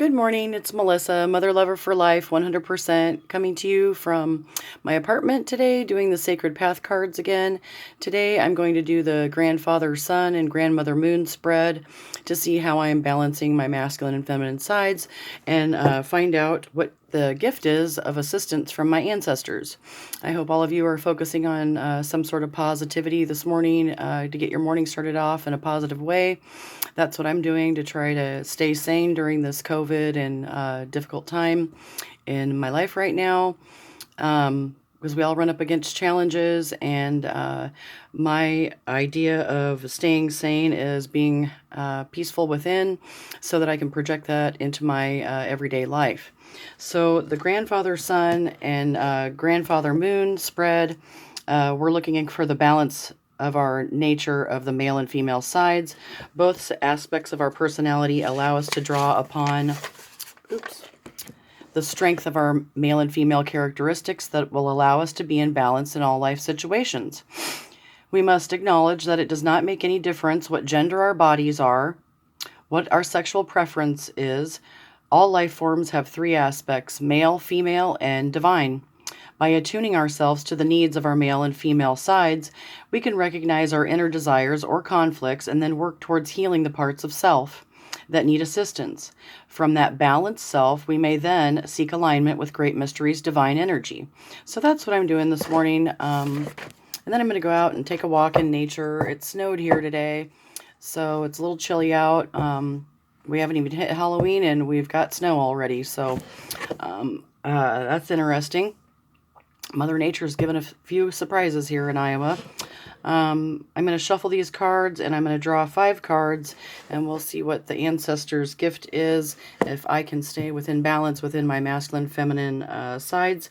Good morning, it's Melissa, Mother Lover for Life, 100%, coming to you from my apartment today, doing the Sacred Path cards again. Today I'm going to do the Grandfather Sun and Grandmother Moon spread to see how I am balancing my masculine and feminine sides and find out what the gift is of assistance from my ancestors. I hope all of you are focusing on some sort of positivity this morning to get your morning started off in a positive way. That's what I'm doing to try to stay sane during this COVID and difficult time in my life right now. Because we all run up against challenges, and my idea of staying sane is being peaceful within so that I can project that into my everyday life. So the Grandfather Sun and Grandfather Moon spread, we're looking for the balance of our nature of the male and female sides. Both aspects of our personality allow us to draw upon the strength of our male and female characteristics that will allow us to be in balance in all life situations. We must acknowledge that it does not make any difference what gender our bodies are, what our sexual preference is. All life forms have three aspects: male, female, and divine. By attuning ourselves to the needs of our male and female sides, we can recognize our inner desires or conflicts and then work towards healing the parts of self that need assistance. From that balanced self, we may then seek alignment with Great Mystery's divine energy. So that's what I'm doing this morning. And then I'm going to go out and take a walk in nature. It snowed here today, so it's a little chilly out. We haven't even hit Halloween and we've got snow already, so that's interesting. Mother Nature's given a few surprises here in Iowa. I'm going to shuffle these cards and I'm going to draw 5 cards, and we'll see what the ancestors' gift is, if I can stay within balance within my masculine, feminine sides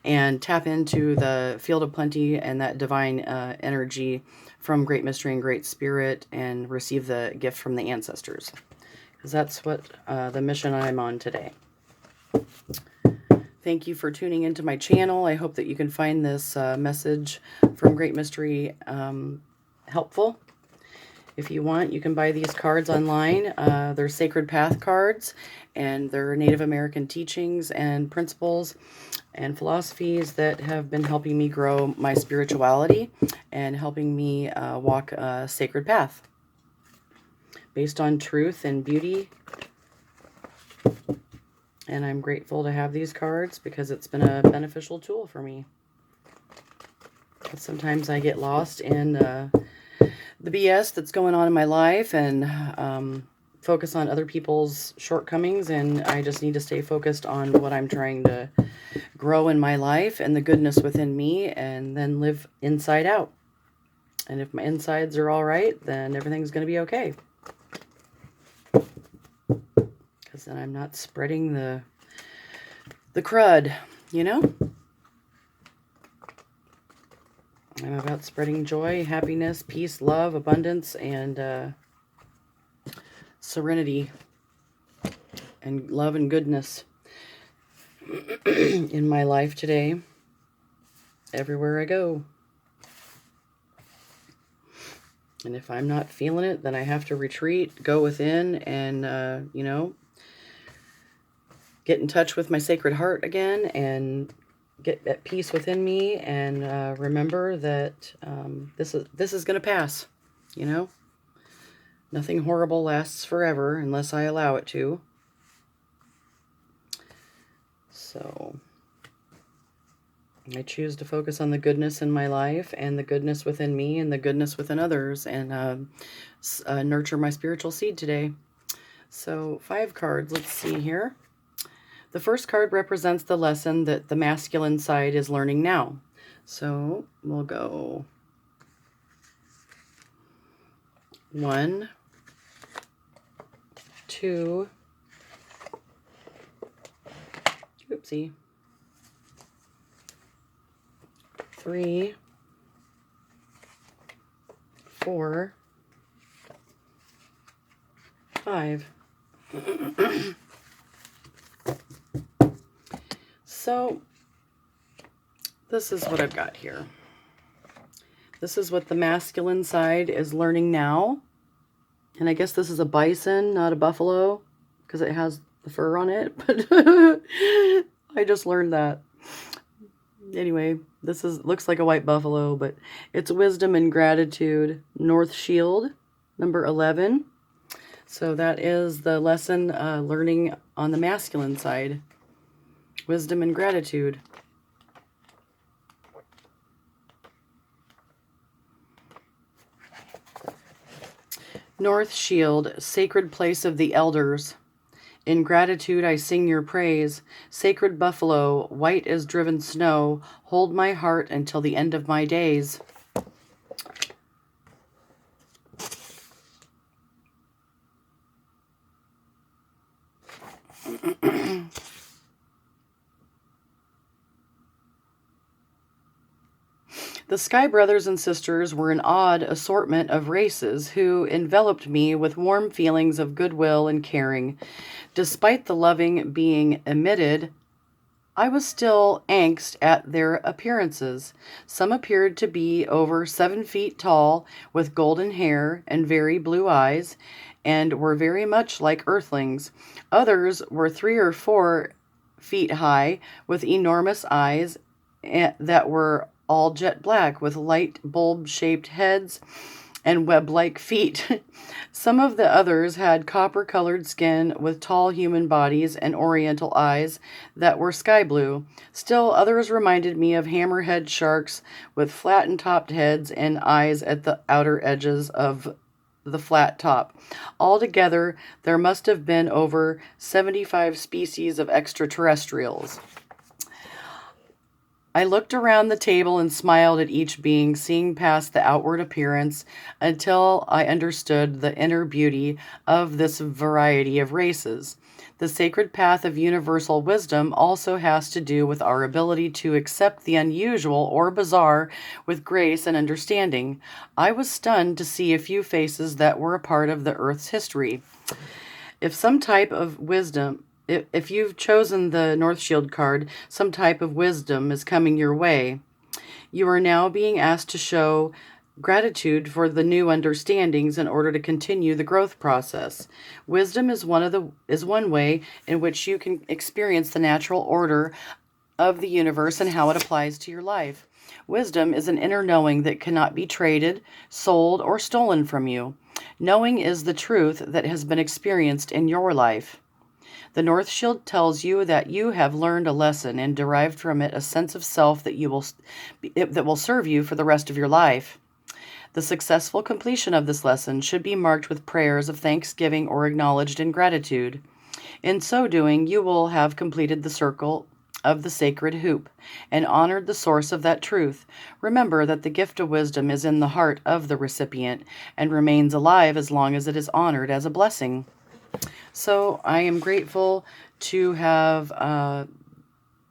and tap into the field of plenty and that divine energy from Great Mystery and Great Spirit and receive the gift from the ancestors. Because that's what the mission I'm on today. Thank you for tuning into my channel. I hope that you can find this message from Great Mystery helpful. If you want, you can buy these cards online. They're Sacred Path cards, and they're Native American teachings and principles and philosophies that have been helping me grow my spirituality and helping me walk a sacred path based on truth and beauty. And I'm grateful to have these cards because it's been a beneficial tool for me. Sometimes I get lost in the BS that's going on in my life and focus on other people's shortcomings, and I just need to stay focused on what I'm trying to grow in my life and the goodness within me, and then live inside out. And if my insides are all right, then everything's going to be okay. Then I'm not spreading the crud, you know? I'm about spreading joy, happiness, peace, love, abundance, and serenity, and love and goodness in my life today, everywhere I go. And if I'm not feeling it, then I have to retreat, go within, and, you know, get in touch with my sacred heart again and get at peace within me, and remember that this is going to pass, you know? Nothing horrible lasts forever unless I allow it to. So I choose to focus on the goodness in my life and the goodness within me and the goodness within others, and nurture my spiritual seed today. So 5 cards, let's see here. The first card represents the lesson that the masculine side is learning now. So we'll go 1, 2, oopsie, 3, 4, 5. So this is what I've got here. This is what the masculine side is learning now. And I guess this is a bison, not a buffalo, because it has the fur on it, but I just learned that. Anyway, this looks like a white buffalo, but it's wisdom and gratitude. North Shield, number 11. So that is the lesson learning on the masculine side. Wisdom and gratitude. North Shield, sacred place of the elders. In gratitude I sing your praise. Sacred buffalo, white as driven snow, hold my heart until the end of my days. The Sky Brothers and Sisters were an odd assortment of races who enveloped me with warm feelings of goodwill and caring. Despite the loving being emitted, I was still angst at their appearances. Some appeared to be over 7 feet tall, with golden hair and very blue eyes, and were very much like earthlings. Others were 3 or 4 feet high, with enormous eyes that were all jet black, with light bulb-shaped heads and web-like feet. Some of the others had copper-colored skin with tall human bodies and oriental eyes that were sky blue. Still others reminded me of hammerhead sharks with flattened-topped heads and eyes at the outer edges of the flat top. Altogether, there must have been over 75 species of extraterrestrials. I looked around the table and smiled at each being, seeing past the outward appearance until I understood the inner beauty of this variety of races. The sacred path of universal wisdom also has to do with our ability to accept the unusual or bizarre with grace and understanding. I was stunned to see a few faces that were a part of the Earth's history. If some type of wisdom If you've chosen the North Shield card, some type of wisdom is coming your way. You are now being asked to show gratitude for the new understandings in order to continue the growth process. Wisdom is one way in which you can experience the natural order of the universe and how it applies to your life. Wisdom is an inner knowing that cannot be traded, sold, or stolen from you. Knowing is the truth that has been experienced in your life. The North Shield tells you that you have learned a lesson and derived from it a sense of self that will serve you for the rest of your life. The successful completion of this lesson should be marked with prayers of thanksgiving or acknowledged in gratitude. In so doing, you will have completed the circle of the sacred hoop and honored the source of that truth. Remember that the gift of wisdom is in the heart of the recipient and remains alive as long as it is honored as a blessing. So I am grateful to have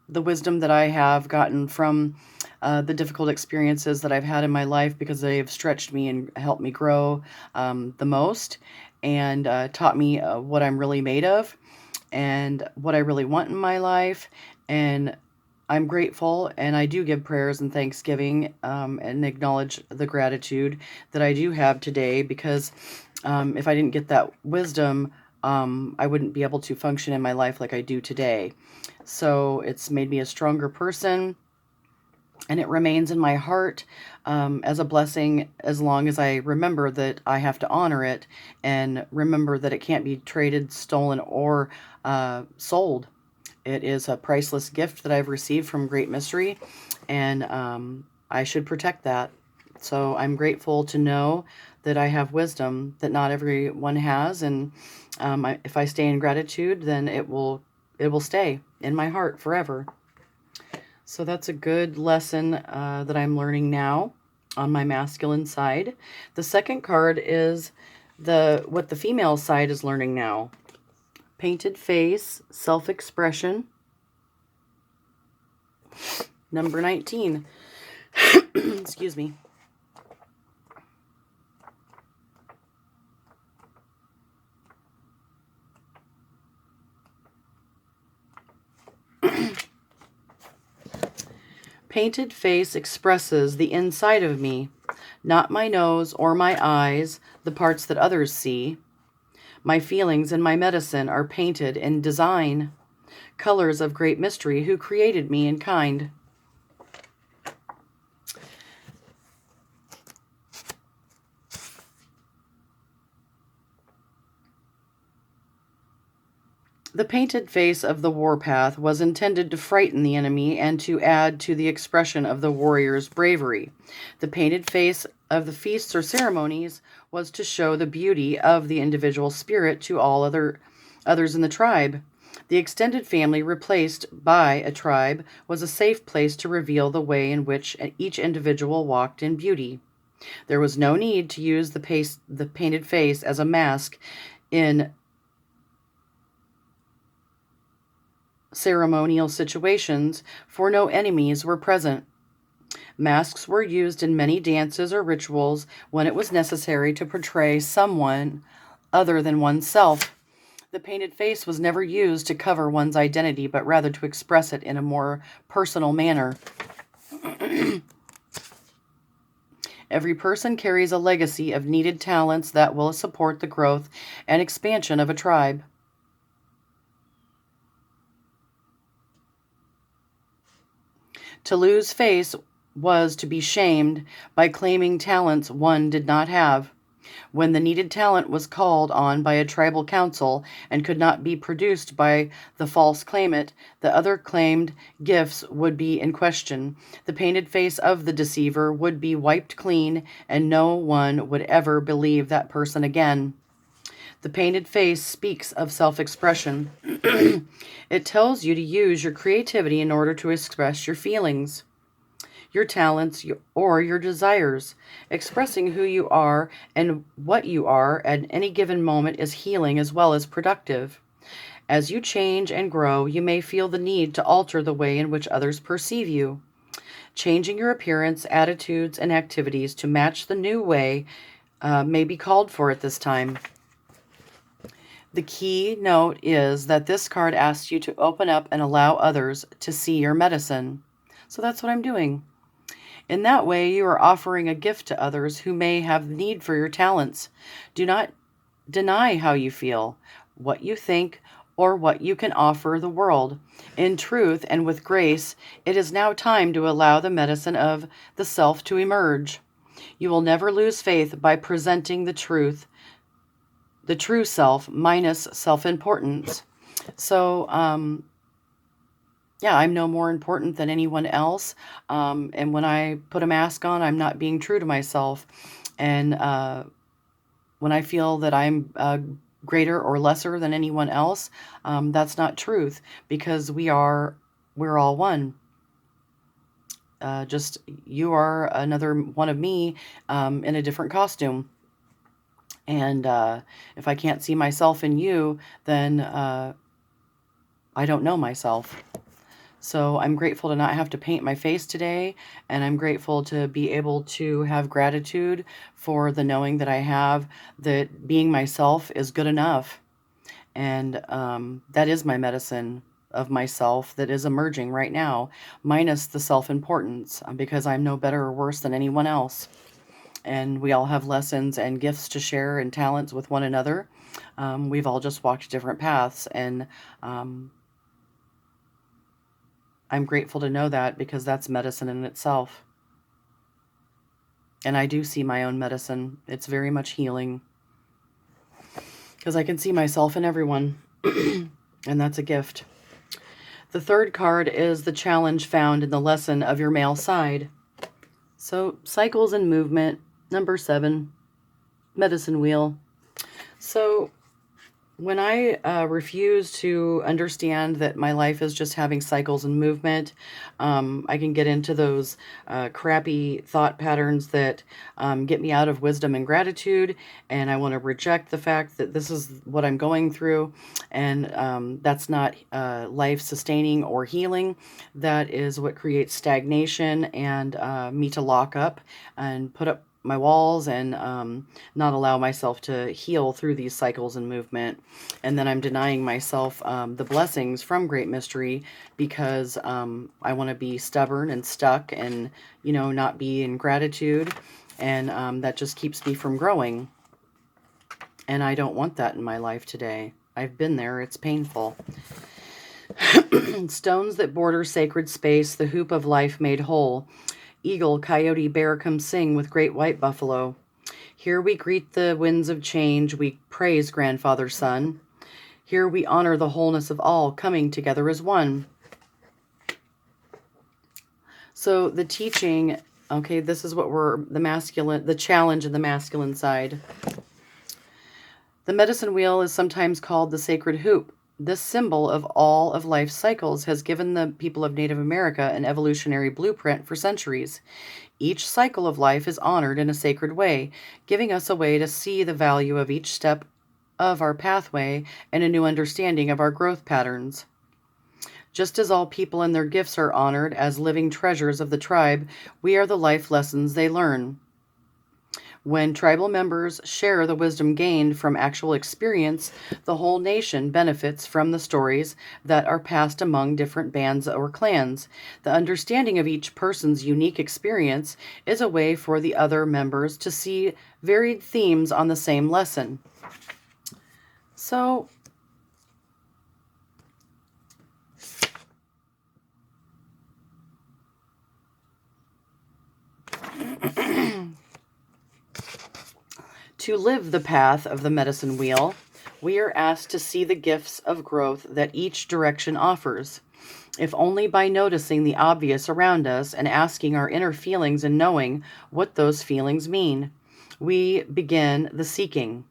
the wisdom that I have gotten from the difficult experiences that I've had in my life, because they have stretched me and helped me grow the most, and taught me what I'm really made of and what I really want in my life. And I'm grateful, and I do give prayers and thanksgiving and acknowledge the gratitude that I do have today, because if I didn't get that wisdom, I wouldn't be able to function in my life like I do today. So it's made me a stronger person, and it remains in my heart as a blessing as long as I remember that I have to honor it, and remember that it can't be traded, stolen, or sold. It is a priceless gift that I've received from Great Mystery, and I should protect that. So I'm grateful to know that I have wisdom that not everyone has, and if I stay in gratitude, then it will stay in my heart forever. So that's a good lesson that I'm learning now on my masculine side. The second card is what the female side is learning now. Painted face, self-expression. Number 19. Excuse me. Painted face expresses the inside of me, not my nose or my eyes, the parts that others see. My feelings and my medicine are painted in design, colors of great mystery, who created me in kind. The painted face of the warpath was intended to frighten the enemy and to add to the expression of the warrior's bravery. The painted face of the feasts or ceremonies was to show the beauty of the individual spirit to all others in the tribe. The extended family replaced by a tribe was a safe place to reveal the way in which each individual walked in beauty. There was no need to use the painted face as a mask in ceremonial situations, for no enemies were present. Masks were used in many dances or rituals when it was necessary to portray someone other than oneself. The painted face was never used to cover one's identity, but rather to express it in a more personal manner. Every person carries a legacy of needed talents that will support the growth and expansion of a tribe. To lose face was to be shamed by claiming talents one did not have. When the needed talent was called on by a tribal council and could not be produced by the false claimant, the other claimed gifts would be in question. The painted face of the deceiver would be wiped clean, and no one would ever believe that person again. The painted face speaks of self-expression. It tells you to use your creativity in order to express your feelings, your talents, or your desires. Expressing who you are and what you are at any given moment is healing as well as productive. As you change and grow, you may feel the need to alter the way in which others perceive you. Changing your appearance, attitudes, and activities to match the new way may be called for at this time. The key note is that this card asks you to open up and allow others to see your medicine. So that's what I'm doing. In that way, you are offering a gift to others who may have need for your talents. Do not deny how you feel, what you think, or what you can offer the world. In truth and with grace, it is now time to allow the medicine of the self to emerge. You will never lose faith by presenting the true self minus self-importance. So, yeah, I'm no more important than anyone else. And when I put a mask on, I'm not being true to myself. And when I feel that I'm greater or lesser than anyone else, that's not truth, because we're all one. Just you are another one of me in a different costume. And if I can't see myself in you, then I don't know myself. So I'm grateful to not have to paint my face today, and I'm grateful to be able to have gratitude for the knowing that I have that being myself is good enough. And that is my medicine of myself that is emerging right now, minus the self-importance, because I'm no better or worse than anyone else. And we all have lessons and gifts to share and talents with one another. We've all just walked different paths, and I'm grateful to know that, because that's medicine in itself. And I do see my own medicine. It's very much healing, because I can see myself in everyone, and that's a gift. The third card is the challenge found in the lesson of your male side. So, cycles and movement. Number 7, medicine wheel. So when I refuse to understand that my life is just having cycles and movement, I can get into those crappy thought patterns that get me out of wisdom and gratitude, and I want to reject the fact that this is what I'm going through, and that's not life-sustaining or healing. That is what creates stagnation and me to lock up and put up my walls and not allow myself to heal through these cycles and movement. And then I'm denying myself the blessings from Great Mystery, because I want to be stubborn and stuck and, not be in gratitude. And that just keeps me from growing. And I don't want that in my life today. I've been there. It's painful. Stones that border sacred space, the hoop of life made whole. Eagle, coyote, bear come sing with great white buffalo. Here we greet the winds of change. We praise grandfather sun. Here we honor the wholeness of all coming together as one. So the teaching, okay, this is what the challenge of the masculine side. The medicine wheel is sometimes called the sacred hoop. This symbol of all of life's cycles has given the people of Native America an evolutionary blueprint for centuries. Each cycle of life is honored in a sacred way, giving us a way to see the value of each step of our pathway and a new understanding of our growth patterns. Just as all people and their gifts are honored as living treasures of the tribe, we are the life lessons they learn. When tribal members share the wisdom gained from actual experience, the whole nation benefits from the stories that are passed among different bands or clans. The understanding of each person's unique experience is a way for the other members to see varied themes on the same lesson. So, to live the path of the medicine wheel, we are asked to see the gifts of growth that each direction offers. If only by noticing the obvious around us and asking our inner feelings and knowing what those feelings mean, we begin the seeking.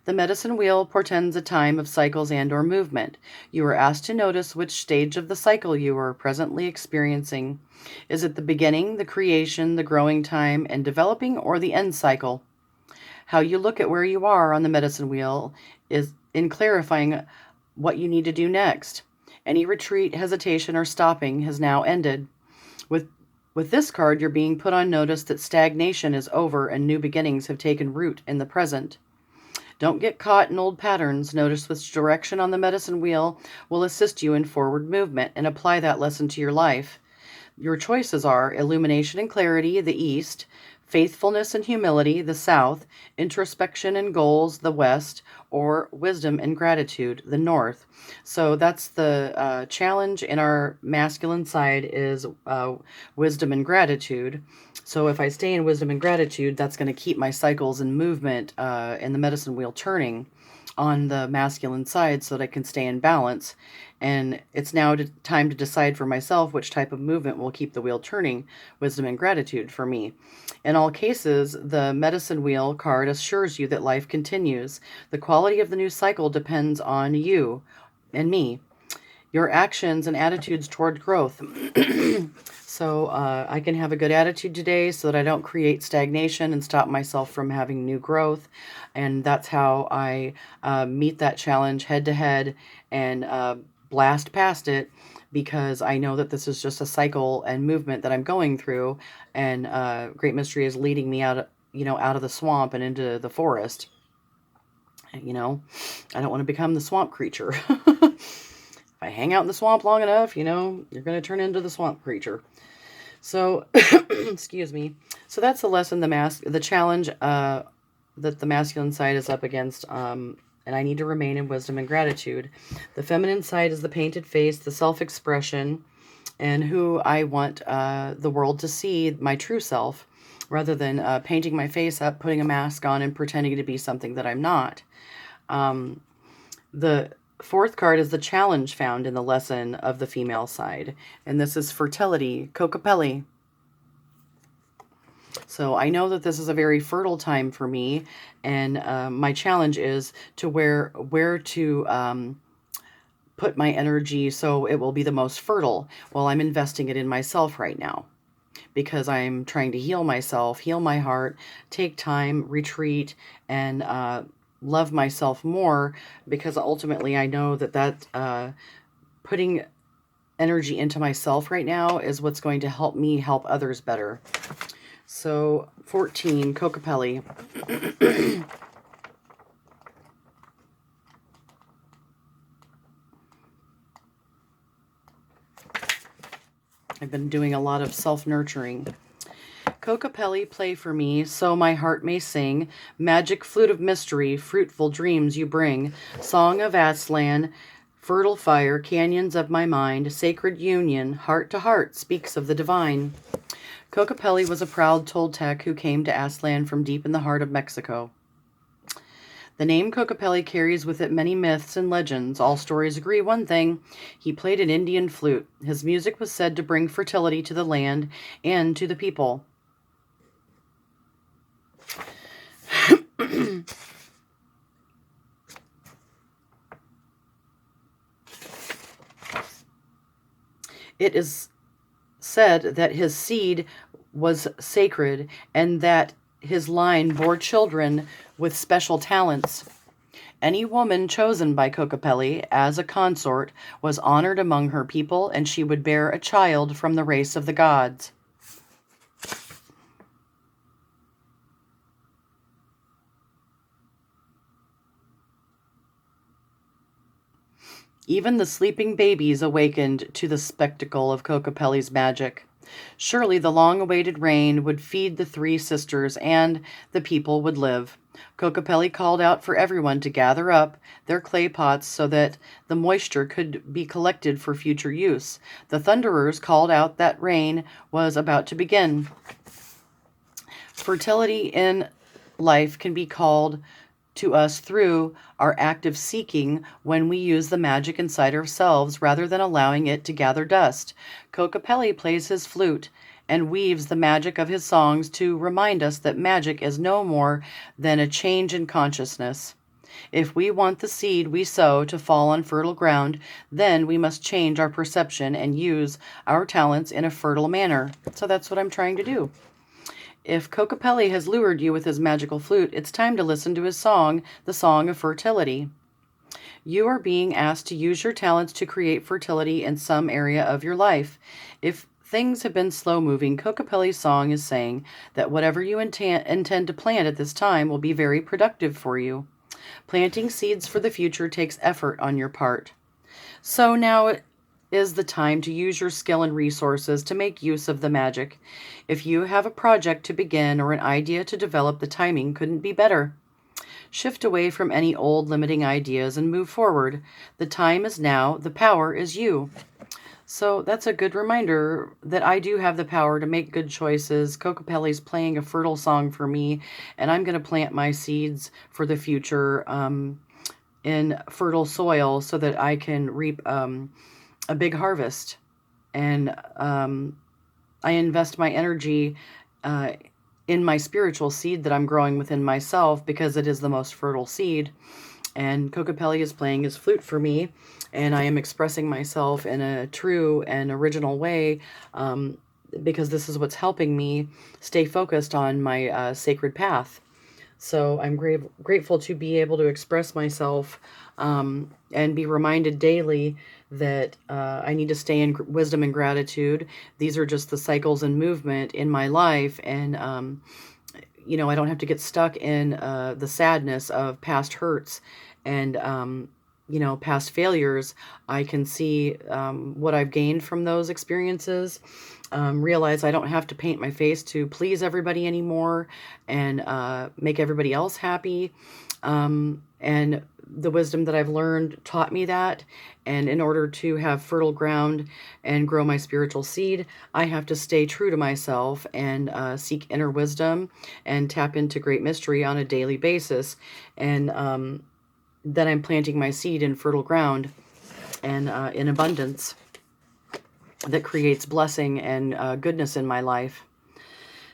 The medicine wheel portends a time of cycles and or movement. You are asked to notice which stage of the cycle you are presently experiencing. Is it the beginning, the creation, the growing time and developing, or the end cycle? How you look at where you are on the medicine wheel is in clarifying what you need to do next. Any retreat, hesitation, or stopping has now ended. With this card, you're being put on notice that stagnation is over and new beginnings have taken root in the present. Don't get caught in old patterns. Notice which direction on the medicine wheel will assist you in forward movement and apply that lesson to your life. Your choices are illumination and clarity, the east, faithfulness and humility, the south, introspection and goals, the west, or wisdom and gratitude, the north. So that's the challenge in our masculine side is wisdom and gratitude. So if I stay in wisdom and gratitude, that's going to keep my cycles and movement in the medicine wheel turning on the masculine side so that I can stay in balance. And it's now time to decide for myself which type of movement will keep the wheel turning, wisdom and gratitude for me. In all cases, the medicine wheel card assures you that life continues. The quality of the new cycle depends on you and me, your actions and attitudes toward growth. So I can have a good attitude today so that I don't create stagnation and stop myself from having new growth. And that's how I meet that challenge head to head and blast past it, because I know that this is just a cycle and movement that I'm going through. And Great Mystery is leading me out of the swamp and into the forest. I don't want to become the swamp creature. If I hang out in the swamp long enough, you're going to turn into the swamp creature. So, excuse me. So that's the lesson, the challenge that the masculine side is up against, and I need to remain in wisdom and gratitude. The feminine side is the painted face, the self-expression, and who I want the world to see, my true self, rather than painting my face up, putting a mask on, and pretending to be something that I'm not. The fourth card is the challenge found in the lesson of the female side, and this is fertility, Kokopelli. So I know that this is a very fertile time for me, and my challenge is to where to put my energy so it will be the most fertile. Well, I'm investing it in myself right now because I'm trying to heal myself, heal my heart, take time, retreat, and love myself more, because ultimately I know that putting energy into myself right now is what's going to help me help others better. So 14, Kokopelli. I've been doing a lot of self-nurturing. Kokopelli, play for me, so my heart may sing. Magic flute of mystery, fruitful dreams you bring. Song of Aslan, fertile fire, canyons of my mind. Sacred union, heart to heart, speaks of the divine. Kokopelli was a proud Toltec who came to Aslan from deep in the heart of Mexico. The name Kokopelli carries with it many myths and legends. All stories agree one thing: he played an Indian flute. His music was said to bring fertility to the land and to the people. It is said that his seed was sacred and that his line bore children with special talents. Any woman chosen by Kokopelli as a consort was honored among her people, and she would bear a child from the race of the gods. Even the sleeping babies awakened to the spectacle of Kokopelli's magic. Surely the long-awaited rain would feed the three sisters, and the people would live. Kokopelli called out for everyone to gather up their clay pots so that the moisture could be collected for future use. The thunderers called out that rain was about to begin. Fertility in life can be called to us through our active seeking when we use the magic inside ourselves rather than allowing it to gather dust. Kokopelli plays his flute and weaves the magic of his songs to remind us that magic is no more than a change in consciousness. If we want the seed we sow to fall on fertile ground, then we must change our perception and use our talents in a fertile manner. So that's what I'm trying to do. If Kokopelli has lured you with his magical flute, it's time to listen to his song, the Song of Fertility. You are being asked to use your talents to create fertility in some area of your life. If things have been slow-moving, Kokopelli's song is saying that whatever you intend to plant at this time will be very productive for you. Planting seeds for the future takes effort on your part. So now is the time to use your skill and resources to make use of the magic. If you have a project to begin or an idea to develop, the timing couldn't be better. Shift away from any old limiting ideas and move forward. The time is now. The power is you. So that's a good reminder that I do have the power to make good choices. Kokopelli's playing a fertile song for me, and I'm going to plant my seeds for the future in fertile soil so that I can reap a big harvest. And I invest my energy in my spiritual seed that I'm growing within myself because it is the most fertile seed. And Kokopelli is playing his flute for me, and I am expressing myself in a true and original way because this is what's helping me stay focused on my sacred path. So I'm grateful to be able to express myself and be reminded daily that I need to stay in wisdom and gratitude. These are just the cycles and movement in my life. And, I don't have to get stuck in the sadness of past hurts and, past failures. I can see what I've gained from those experiences. Realize I don't have to paint my face to please everybody anymore and make everybody else happy. And the wisdom that I've learned taught me that. And in order to have fertile ground and grow my spiritual seed, I have to stay true to myself and seek inner wisdom and tap into great mystery on a daily basis. And then I'm planting my seed in fertile ground and in abundance that creates blessing and goodness in my life.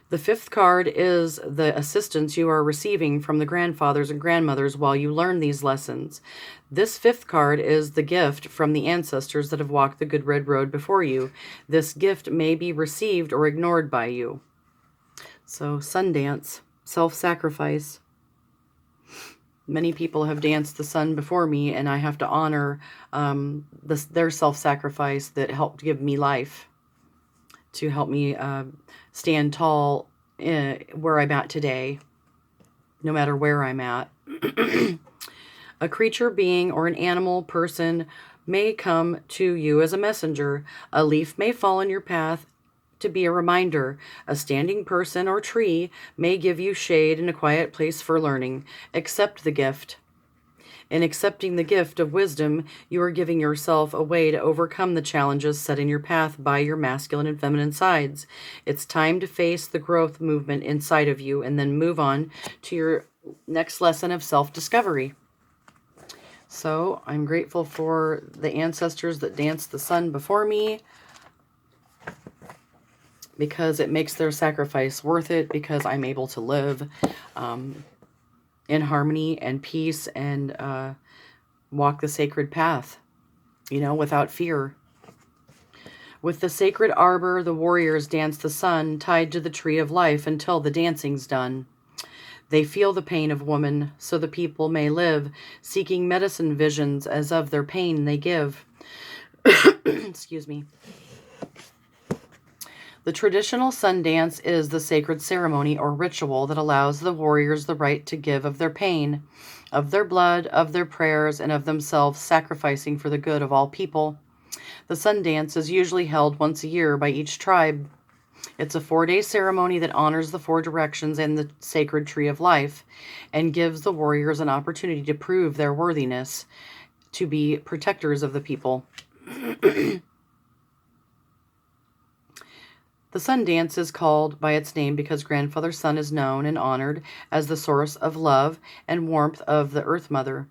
The fifth card is the assistance you are receiving from the grandfathers and grandmothers while you learn these lessons. This fifth card is the gift from the ancestors that have walked the good red road before you. This gift may be received or ignored by you. So, Sundance, self-sacrifice. Many people have danced the sun before me, and I have to honor their self-sacrifice that helped give me life, to help me stand tall where I'm at today, no matter where I'm at. A creature, being, or an animal, person may come to you as a messenger. A leaf may fall in your path to be a reminder. A standing person or tree may give you shade and a quiet place for learning. Accept the gift. In accepting the gift of wisdom, you are giving yourself a way to overcome the challenges set in your path by your masculine and feminine sides. It's time to face the growth movement inside of you and then move on to your next lesson of self-discovery. So I'm grateful for the ancestors that danced the sun before me, because it makes their sacrifice worth it, because I'm able to live in harmony and peace and walk the sacred path, without fear. With the sacred arbor, the warriors dance the sun, tied to the tree of life until the dancing's done. They feel the pain of woman, so the people may live, seeking medicine visions as of their pain they give. Excuse me. The traditional sun dance is the sacred ceremony or ritual that allows the warriors the right to give of their pain, of their blood, of their prayers, and of themselves, sacrificing for the good of all people. The sun dance is usually held once a year by each tribe. It's a 4-day ceremony that honors the 4 directions and the sacred tree of life, and gives the warriors an opportunity to prove their worthiness to be protectors of the people. The sun dance is called by its name because Grandfather Sun is known and honored as the source of love and warmth of the Earth Mother.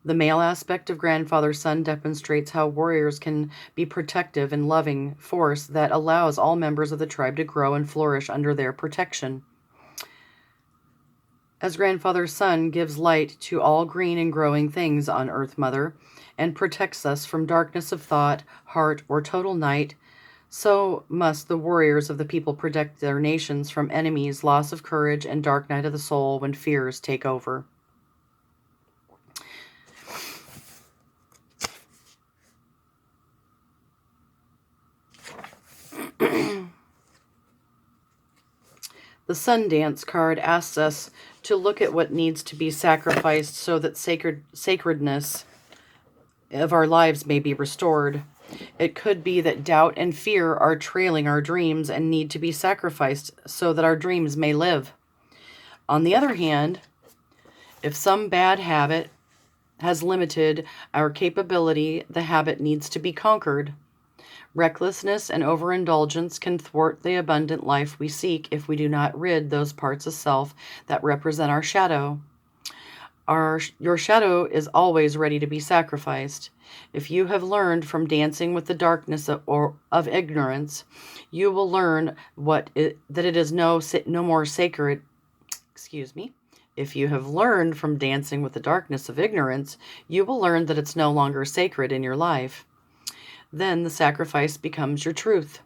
The male aspect of Grandfather Sun demonstrates how warriors can be protective and loving force that allows all members of the tribe to grow and flourish under their protection. As Grandfather Sun gives light to all green and growing things on Earth Mother and protects us from darkness of thought, heart, or total night, so must the warriors of the people protect their nations from enemies, loss of courage, and dark night of the soul when fears take over. The Sun Dance card asks us to look at what needs to be sacrificed so that sacredness of our lives may be restored. It could be that doubt and fear are trailing our dreams and need to be sacrificed so that our dreams may live. On the other hand, if some bad habit has limited our capability, the habit needs to be conquered. Recklessness and overindulgence can thwart the abundant life we seek if we do not rid those parts of self that represent our shadow. Your shadow is always ready to be sacrificed. If you have learned from dancing with the darkness of ignorance, you will learn that it is no more sacred. Excuse me. If you have learned from dancing with the darkness of ignorance, you will learn that it's no longer sacred in your life. Then the sacrifice becomes your truth.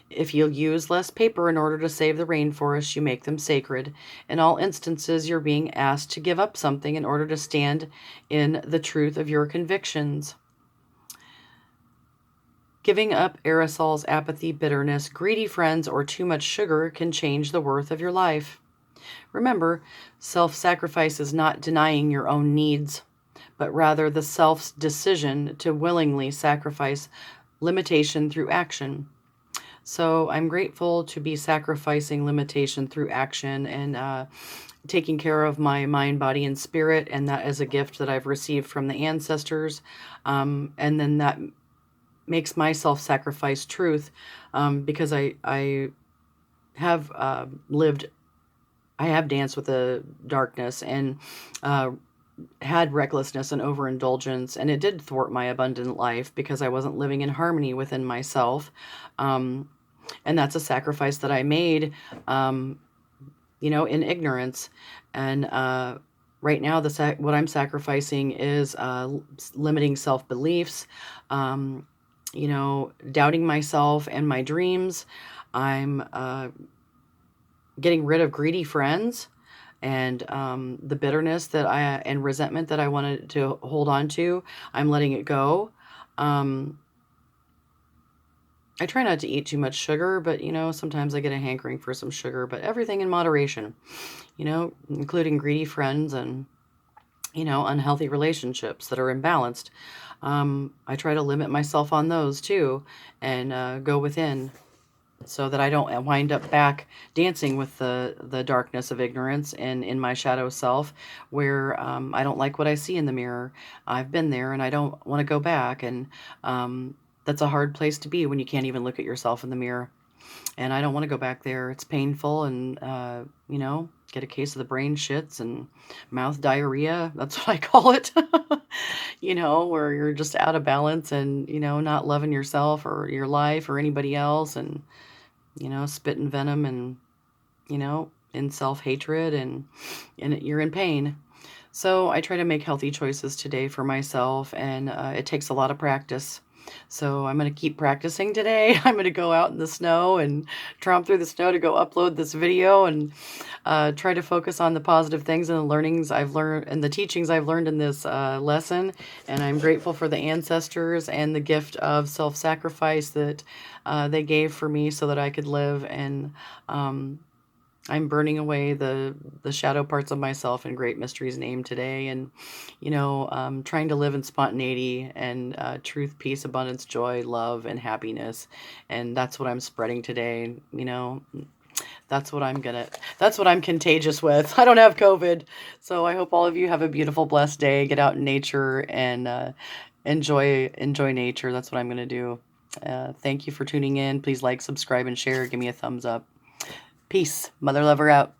If you'll use less paper in order to save the rainforest, you make them sacred. In all instances, you're being asked to give up something in order to stand in the truth of your convictions. Giving up aerosols, apathy, bitterness, greedy friends, or too much sugar can change the worth of your life. Remember, self-sacrifice is not denying your own needs, but rather the self's decision to willingly sacrifice limitation through action. So I'm grateful to be sacrificing limitation through action and taking care of my mind, body, and spirit. And that is a gift that I've received from the ancestors. And then that makes my self-sacrifice truth, because I have I have danced with the darkness and had recklessness and overindulgence, and it did thwart my abundant life because I wasn't living in harmony within myself. And that's a sacrifice that I made, in ignorance. And right now, what I'm sacrificing is limiting self-beliefs, doubting myself and my dreams. I'm getting rid of greedy friends and the bitterness and resentment that I wanted to hold on to. I'm letting it go. I try not to eat too much sugar, but, sometimes I get a hankering for some sugar, but everything in moderation, including greedy friends and, unhealthy relationships that are imbalanced. I try to limit myself on those too, and go within, so that I don't wind up back dancing with the darkness of ignorance and in my shadow self, where I don't like what I see in the mirror. I've been there and I don't want to go back. And that's a hard place to be when you can't even look at yourself in the mirror. And I don't want to go back there. It's painful, and get a case of the brain shits and mouth diarrhea. That's what I call it. Where you're just out of balance and, not loving yourself or your life or anybody else, and spitting venom and, in self-hatred, and you're in pain. So I try to make healthy choices today for myself, and it takes a lot of practice. So I'm going to keep practicing today. I'm going to go out in the snow and tromp through the snow to go upload this video, and try to focus on the positive things and the learnings I've learned and the teachings I've learned in this lesson. And I'm grateful for the ancestors and the gift of self-sacrifice that they gave for me so that I could live. And I'm burning away the shadow parts of myself in Great Mystery's name today, and trying to live in spontaneity and truth, peace, abundance, joy, love, and happiness. And that's what I'm spreading today. That's what I'm contagious with. I don't have COVID, so I hope all of you have a beautiful, blessed day. Get out in nature and enjoy nature. That's what I'm gonna do. Thank you for tuning in. Please like, subscribe, and share. Give me a thumbs up. Peace. Mother lover out.